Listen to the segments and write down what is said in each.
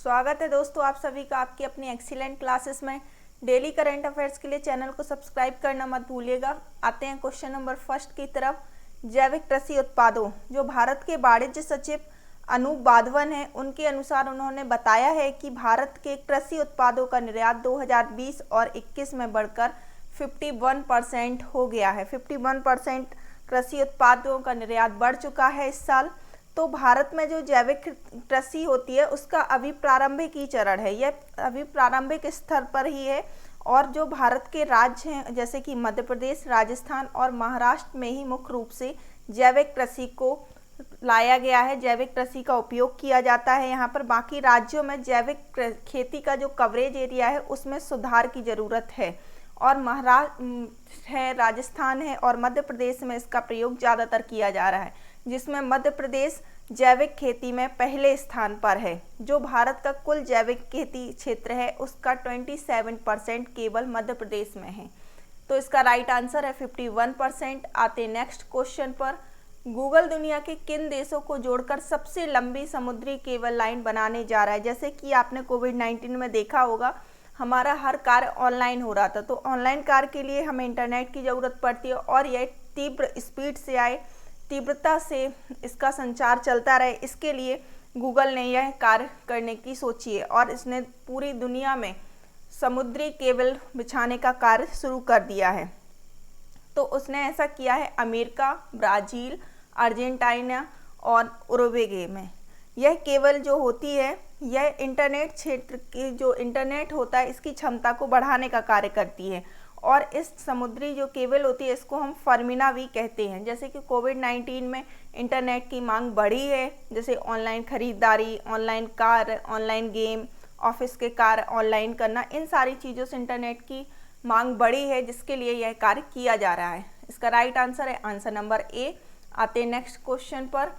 स्वागत है दोस्तों आप सभी का आपकी अपनी एक्सीलेंट क्लासेस में। डेली करंट अफेयर्स के लिए चैनल को सब्सक्राइब करना मत भूलिएगा। आते हैं क्वेश्चन नंबर फर्स्ट की तरफ। जैविक कृषि उत्पादों, जो भारत के वाणिज्य सचिव अनूप वाधवन हैं, उनके अनुसार उन्होंने बताया है कि भारत के कृषि उत्पादों का निर्यात 2020 और 21 में बढ़कर 51% हो गया है। 51% कृषि उत्पादों का निर्यात बढ़ चुका है इस साल। तो भारत में जो जैविक कृषि होती है उसका अभी प्रारंभिक ही चरण है, यह अभी प्रारंभिक स्तर पर ही है। और जो भारत के राज्य हैं जैसे कि मध्य प्रदेश, राजस्थान और महाराष्ट्र में ही मुख्य रूप से जैविक कृषि को लाया गया है, जैविक कृषि का उपयोग किया जाता है यहाँ पर। बाकी राज्यों में जैविक खेती का जो कवरेज एरिया है उसमें सुधार की ज़रूरत है। और महाराष्ट्र है, राजस्थान है और मध्य प्रदेश में इसका प्रयोग ज़्यादातर किया जा रहा है, जिसमें मध्य प्रदेश जैविक खेती में पहले स्थान पर है। जो भारत का कुल जैविक खेती क्षेत्र है उसका 27% केवल मध्य प्रदेश में है। तो इसका राइट आंसर है 51%। आते नेक्स्ट क्वेश्चन पर। गूगल दुनिया के किन देशों को जोड़कर सबसे लंबी समुद्री केबल लाइन बनाने जा रहा है? जैसे कि आपने कोविड-19 में देखा होगा, हमारा हर कार्य ऑनलाइन हो रहा था, तो ऑनलाइन कार्य के लिए हमें इंटरनेट की ज़रूरत पड़ती है और यह तीव्र स्पीड से आए, तीव्रता से इसका संचार चलता रहे, इसके लिए गूगल ने यह कार्य करने की सोची है और इसने पूरी दुनिया में समुद्री केबल बिछाने का कार्य शुरू कर दिया है। तो उसने ऐसा किया है अमेरिका, ब्राज़ील, अर्जेंटीना और उरुग्वे में। यह केबल जो होती है यह इंटरनेट क्षेत्र की जो इंटरनेट होता है इसकी क्षमता को बढ़ाने का कार्य करती है। और इस समुद्री जो केबल होती है इसको हम फर्मिना भी कहते हैं। जैसे कि कोविड-19 में इंटरनेट की मांग बढ़ी है, जैसे ऑनलाइन खरीदारी, ऑनलाइन कार्य, ऑनलाइन गेम, ऑफिस के कार्य ऑनलाइन करना, इन सारी चीज़ों से इंटरनेट की मांग बढ़ी है, जिसके लिए यह कार्य किया जा रहा है। इसका राइट आंसर है आंसर नंबर ए। आते नेक्स्ट क्वेश्चन पर।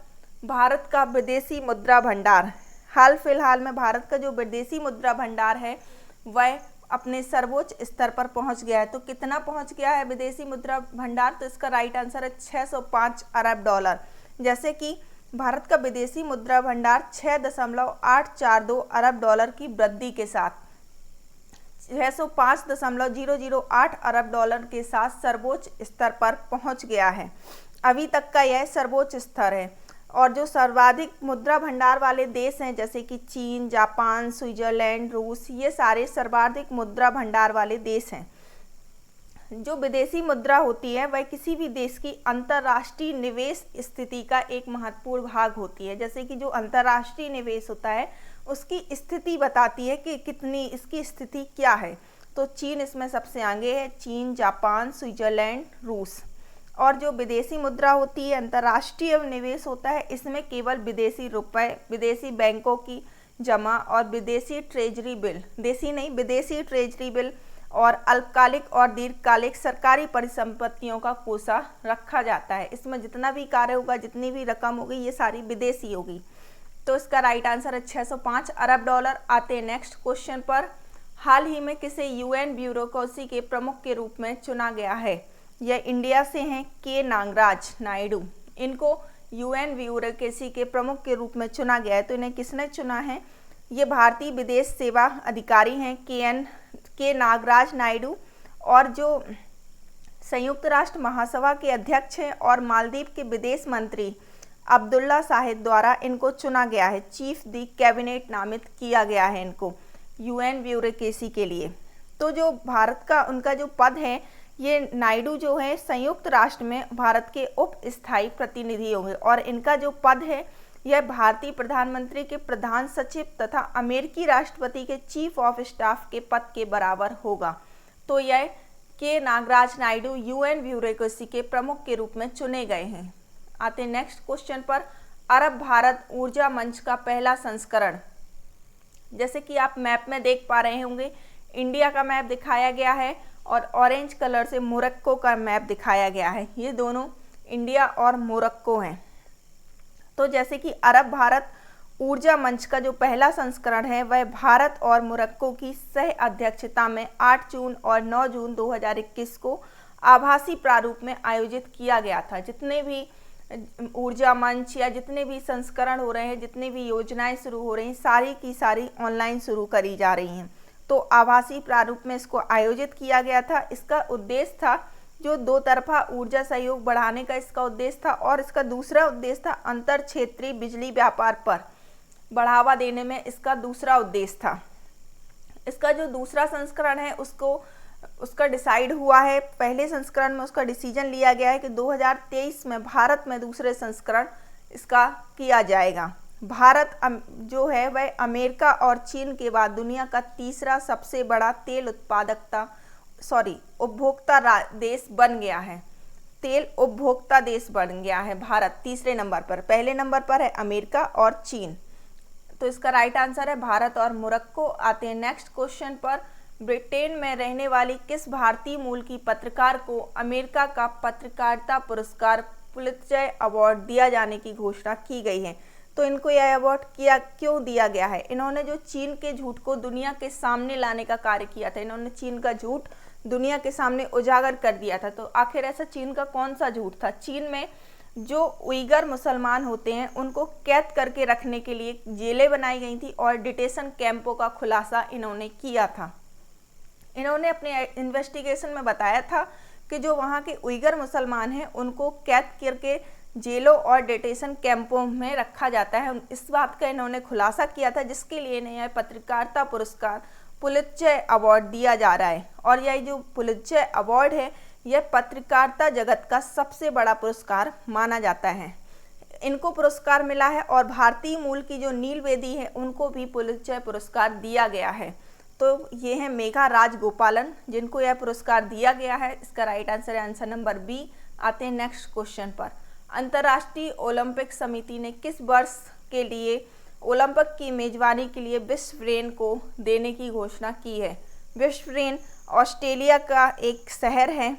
भारत का विदेशी मुद्रा भंडार, हाल फिलहाल में भारत का जो विदेशी मुद्रा भंडार है वह अपने सर्वोच्च स्तर पर पहुंच गया है। तो कितना पहुंच गया है विदेशी मुद्रा भंडार? तो इसका राइट आंसर है 605 अरब डॉलर। जैसे कि भारत का विदेशी मुद्रा भंडार 6.842 अरब डॉलर की वृद्धि के साथ 605.008 अरब डॉलर के साथ सर्वोच्च स्तर पर पहुंच गया है। अभी तक का यह सर्वोच्च स्तर है। और जो सर्वाधिक मुद्रा भंडार वाले देश हैं जैसे कि चीन, जापान, स्विट्जरलैंड, रूस, ये सारे सर्वाधिक मुद्रा भंडार वाले देश हैं। जो विदेशी मुद्रा होती है वह किसी भी देश की अंतर्राष्ट्रीय निवेश स्थिति का एक महत्वपूर्ण भाग होती है। जैसे कि जो अंतर्राष्ट्रीय निवेश होता है उसकी स्थिति बताती है कि कितनी इसकी स्थिति क्या है। तो चीन इसमें सबसे आगे है, चीन, जापान, स्विट्जरलैंड, रूस। और जो विदेशी मुद्रा होती है, अंतर्राष्ट्रीय निवेश होता है, इसमें केवल विदेशी रुपए, विदेशी बैंकों की जमा और विदेशी ट्रेजरी बिल, देशी नहीं विदेशी ट्रेजरी बिल और अल्पकालिक और दीर्घकालिक सरकारी परिसंपत्तियों का कोषा रखा जाता है। इसमें जितना भी कार्य होगा, जितनी भी रकम होगी, ये सारी विदेशी होगी। तो इसका राइट आंसर है 605 अरब डॉलर। आते नेक्स्ट क्वेश्चन पर। हाल ही में किसे यूएन ब्यूरोक्रेसी के प्रमुख के रूप में चुना गया है? यह इंडिया से हैं के नागराज नायडू। इनको यूएन ब्यूरोक्रेसी के प्रमुख के रूप में चुना गया है। तो इन्हें किसने चुना है? ये भारतीय विदेश सेवा अधिकारी हैं के नागराज नायडू, और जो संयुक्त राष्ट्र महासभा के अध्यक्ष हैं और मालदीव के विदेश मंत्री अब्दुल्ला साहिद द्वारा इनको चुना गया है। चीफ दी कैबिनेट नामित किया गया है इनको यूएन ब्यूरोक्रेसी के लिए। तो जो भारत का उनका जो पद है, ये नायडू जो है संयुक्त राष्ट्र में भारत के उप स्थायी प्रतिनिधि होंगे और इनका जो पद है यह भारतीय प्रधानमंत्री के प्रधान सचिव तथा अमेरिकी राष्ट्रपति के चीफ ऑफ स्टाफ के पद के बराबर होगा। तो यह के नागराज नायडू यूएन ब्यूरोक्रेसी के प्रमुख के रूप में चुने गए हैं। आते नेक्स्ट क्वेश्चन पर। अरब भारत ऊर्जा मंच का पहला संस्करण, जैसे कि आप मैप में देख पा रहे होंगे, इंडिया का मैप दिखाया गया है और ऑरेंज कलर से मोरक्को का मैप दिखाया गया है। ये दोनों इंडिया और मोरक्को हैं। तो जैसे कि अरब भारत ऊर्जा मंच का जो पहला संस्करण है वह भारत और मोरक्को की सह अध्यक्षता में 8 जून और 9 जून 2021 को आभासी प्रारूप में आयोजित किया गया था। जितने भी ऊर्जा मंच या जितने भी संस्करण हो रहे हैं, जितनी भी योजनाएं शुरू हो रही हैं, सारी की सारी ऑनलाइन शुरू करी जा रही हैं। तो आभासी प्रारूप में इसको आयोजित किया गया था। इसका उद्देश्य था जो दो तरफा ऊर्जा सहयोग बढ़ाने का इसका उद्देश्य था, और इसका दूसरा उद्देश्य था अंतर क्षेत्रीय बिजली व्यापार पर बढ़ावा देने में इसका दूसरा उद्देश्य था। इसका जो दूसरा संस्करण है उसका डिसाइड हुआ है, पहले संस्करण में उसका डिसीजन लिया गया है कि 2023 में भारत में दूसरे संस्करण इसका किया जाएगा। भारत जो है वह अमेरिका और चीन के बाद दुनिया का तीसरा सबसे बड़ा तेल उपभोक्ता देश बन गया है। तेल उपभोक्ता देश बन गया है भारत तीसरे नंबर पर। पहले नंबर पर है अमेरिका और चीन। तो इसका राइट आंसर है भारत और मोरक्को। आते हैं नेक्स्ट क्वेश्चन पर। ब्रिटेन में रहने वाली किस भारतीय मूल की पत्रकार को अमेरिका का पत्रकारिता पुरस्कार पुलित्जर अवार्ड दिया जाने की घोषणा की गई है? तो इनको यह अवार्ड क्यों दिया गया है? इन्होंने जो चीन के झूठ को दुनिया के सामने लाने का कार्य किया था, इन्होंने चीन का झूठ दुनिया के सामने उजागर कर दिया था। तो आखिर ऐसा चीन का कौन सा झूठ था? चीन में जो उइगर मुसलमान होते हैं उनको कैद करके रखने के लिए जेलें बनाई गई थी और डिटेशन कैंपों का खुलासा इन्होंने किया था। इन्होंने अपने इन्वेस्टिगेशन में बताया था कि जो वहाँ के उइगर मुसलमान हैं उनको कैद करके जेलों और डिटेशन कैंपों में रखा जाता है। इस बात का इन्होंने खुलासा किया था, जिसके लिए इन्हें यह पत्रकारिता पुरस्कार पुलित्जर अवार्ड दिया जा रहा है। और यह जो पुलित्जर अवार्ड है यह पत्रकारिता जगत का सबसे बड़ा पुरस्कार माना जाता है। इनको पुरस्कार मिला है और भारतीय मूल की जो नील बेदी है उनको भी पुलित्जर पुरस्कार दिया गया है। तो ये है मेघा राजगोपालन जिनको यह पुरस्कार दिया गया है। इसका राइट आंसर है आंसर नंबर बी। आते हैं नेक्स्ट क्वेश्चन पर। अंतर्राष्ट्रीय ओलंपिक समिति ने किस वर्ष के लिए ओलंपिक की मेजबानी के लिए बिस्फरेन को देने की घोषणा की है? बिस्फरेन ऑस्ट्रेलिया का एक शहर है।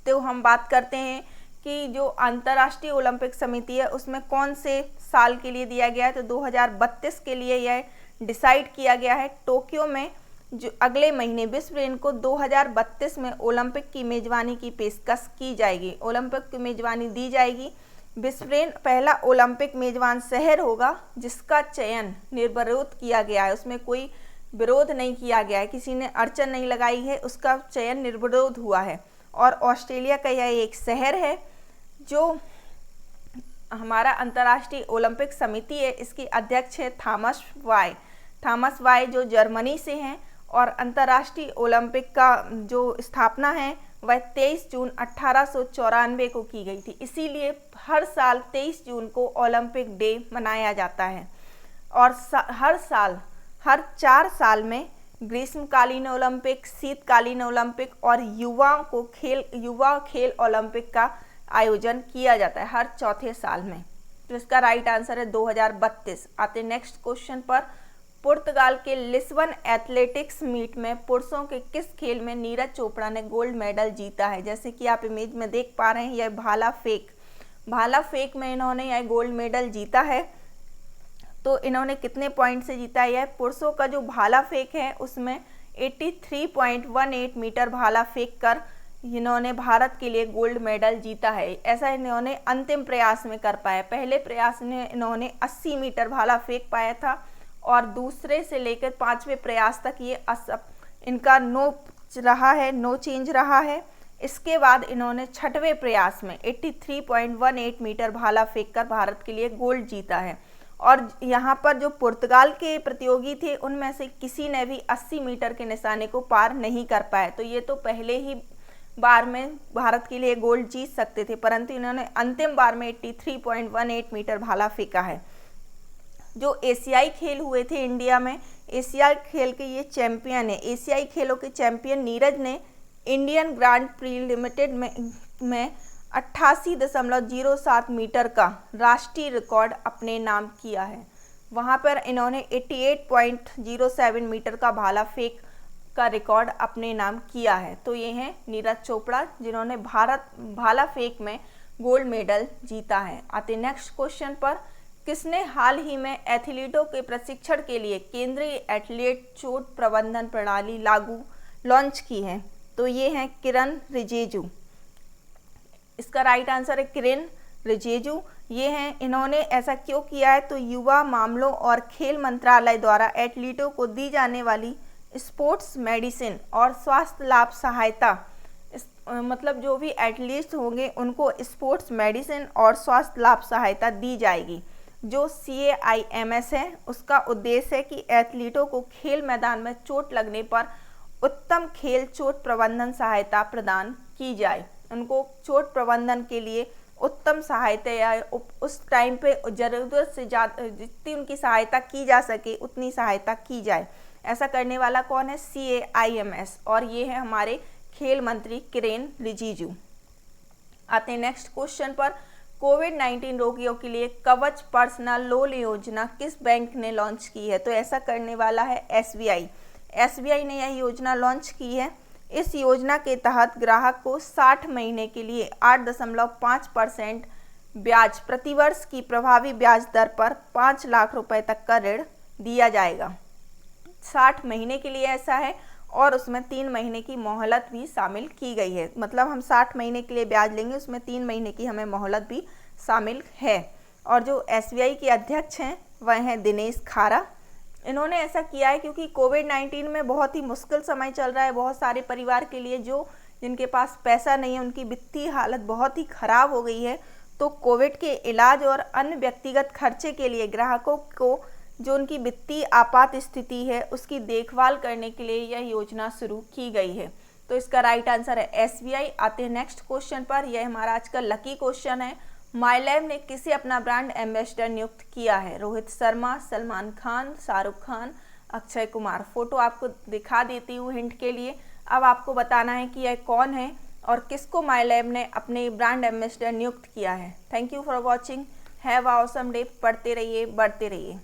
तो हम बात करते हैं कि जो अंतर्राष्ट्रीय ओलंपिक समिति है उसमें कौन से साल के लिए दिया गया है? तो 2032 के लिए यह डिसाइड किया गया है। टोक्यो में जो अगले महीने बिस्फरेन को 2032 में ओलंपिक की मेजबानी की पेशकश की जाएगी, ओलंपिक की मेजबानी दी जाएगी। बिस्फरेन पहला ओलंपिक मेजबान शहर होगा जिसका चयन निर्विरोध किया गया है, उसमें कोई विरोध नहीं किया गया है, किसी ने अड़चन नहीं लगाई है, उसका चयन निर्विरोध हुआ है। और ऑस्ट्रेलिया का यह एक शहर है। जो हमारा अंतर्राष्ट्रीय ओलंपिक समिति है इसकी अध्यक्ष है थॉमस वाई जो जर्मनी से हैं। और अंतर्राष्ट्रीय ओलंपिक का जो स्थापना है वह 23 जून 1894 को की गई थी। इसीलिए हर साल 23 जून को ओलंपिक डे मनाया जाता है। और हर 4 साल में ग्रीष्मकालीन ओलंपिक, शीतकालीन ओलंपिक और युवा खेल ओलंपिक का आयोजन किया जाता है हर चौथे साल में। तो इसका राइट आंसर है 2032। आते नेक्स्ट क्वेश्चन पर। पुर्तगाल के लिस्बन एथलेटिक्स मीट में पुरुषों के किस खेल में नीरज चोपड़ा ने गोल्ड मेडल जीता है? जैसे कि आप इमेज में देख पा रहे हैं यह भाला फेंक में इन्होंने यह गोल्ड मेडल जीता है। तो इन्होंने कितने पॉइंट से जीता है? यह पुरुषों का जो भाला फेंक है उसमें 83.18 मीटर भाला फेंक कर इन्होंने भारत के लिए गोल्ड मेडल जीता है। ऐसा इन्होंने अंतिम प्रयास में कर पाया। पहले प्रयास में इन्होंने 80 मीटर भाला फेंक पाया था और दूसरे से लेकर 5वें प्रयास तक ये इनका नो चेंज रहा है। इसके बाद इन्होंने 6वें प्रयास में 83.18 मीटर भाला फेंककर भारत के लिए गोल्ड जीता है। और यहाँ पर जो पुर्तगाल के प्रतियोगी थे उनमें से किसी ने भी 80 मीटर के निशाने को पार नहीं कर पाए। तो ये तो पहले ही बार में भारत के लिए गोल्ड जीत सकते थे, परंतु इन्होंने अंतिम बार में 83.18 मीटर भाला फेंका है। जो एशियाई खेल हुए थे इंडिया में, एशियाई खेल के ये चैंपियन है। एशियाई खेलों के चैंपियन नीरज ने इंडियन ग्रांड प्री लिमिटेड में 88.07 मीटर का राष्ट्रीय रिकॉर्ड अपने नाम किया है। वहाँ पर इन्होंने 88.07 मीटर का भाला फेंक का रिकॉर्ड अपने नाम किया है। तो ये हैं नीरज चोपड़ा जिन्होंने भाला फेंक में गोल्ड मेडल जीता है। आते नेक्स्ट क्वेश्चन पर। किसने हाल ही में एथलीटों के प्रशिक्षण के लिए केंद्रीय एथलीट चोट प्रबंधन प्रणाली लॉन्च की है? तो ये हैं किरण रिजिजू। इसका राइट आंसर है किरण रिजिजू ये हैं। इन्होंने ऐसा क्यों किया है? तो युवा मामलों और खेल मंत्रालय द्वारा एथलीटों को दी जाने वाली स्पोर्ट्स मेडिसिन और स्वास्थ्य लाभ सहायता, मतलब जो भी एथलीट्स होंगे उनको स्पोर्ट्स मेडिसिन और स्वास्थ्य लाभ सहायता दी जाएगी। जो CAIMS है उसका उद्देश्य है कि एथलीटों को खेल मैदान में चोट लगने पर उत्तम खेल चोट प्रबंधन सहायता प्रदान की जाए। उनको चोट प्रबंधन के लिए उत्तम सहायता या उस टाइम पे ज़रूरत से ज़्यादा जितनी उनकी सहायता की जा सके उतनी सहायता की जाए। ऐसा करने वाला कौन है? CAIMS, और ये है हमारे खेल मंत्री किरेन रिजिजू। आते हैं नेक्स्ट क्वेश्चन पर। कोविड-19 रोगियों के लिए कवच पर्सनल लोन योजना किस बैंक ने लॉन्च की है? तो ऐसा करने वाला है SBI ने यह योजना लॉन्च की है। इस योजना के तहत ग्राहक को 60 महीने के लिए 8.5% ब्याज प्रतिवर्ष की प्रभावी ब्याज दर पर 5 लाख रुपए तक का ऋण दिया जाएगा। 60 महीने के लिए ऐसा है, और उसमें 3 महीने की मोहलत भी शामिल की गई है। मतलब हम 60 महीने के लिए ब्याज लेंगे, उसमें 3 महीने की हमें मोहलत भी शामिल है। और जो SBI के अध्यक्ष हैं वह हैं दिनेश खारा। इन्होंने ऐसा किया है क्योंकि कोविड-19 में बहुत ही मुश्किल समय चल रहा है बहुत सारे परिवार के लिए, जिनके पास पैसा नहीं है, उनकी वित्तीय हालत बहुत ही खराब हो गई है। तो कोविड के इलाज और अन्य व्यक्तिगत खर्चे के लिए ग्राहकों को जो उनकी वित्तीय आपात स्थिति है उसकी देखभाल करने के लिए यह योजना शुरू की गई है। तो इसका राइट आंसर है SBI। आते हैं नेक्स्ट क्वेश्चन पर। यह हमारा आज का लकी क्वेश्चन है। माईलैब ने किसे अपना ब्रांड एम्बेसडर नियुक्त किया है? रोहित शर्मा, सलमान खान, शाहरुख खान, अक्षय कुमार। फोटो आपको दिखा देती हूँ हिंट के लिए। अब आपको बताना है कि यह कौन है और किसको माईलैब ने अपने ब्रांड एम्बेसडर नियुक्त किया है। Thank you for watching. Have a awesome day. पढ़ते रहिए, बढ़ते रहिए।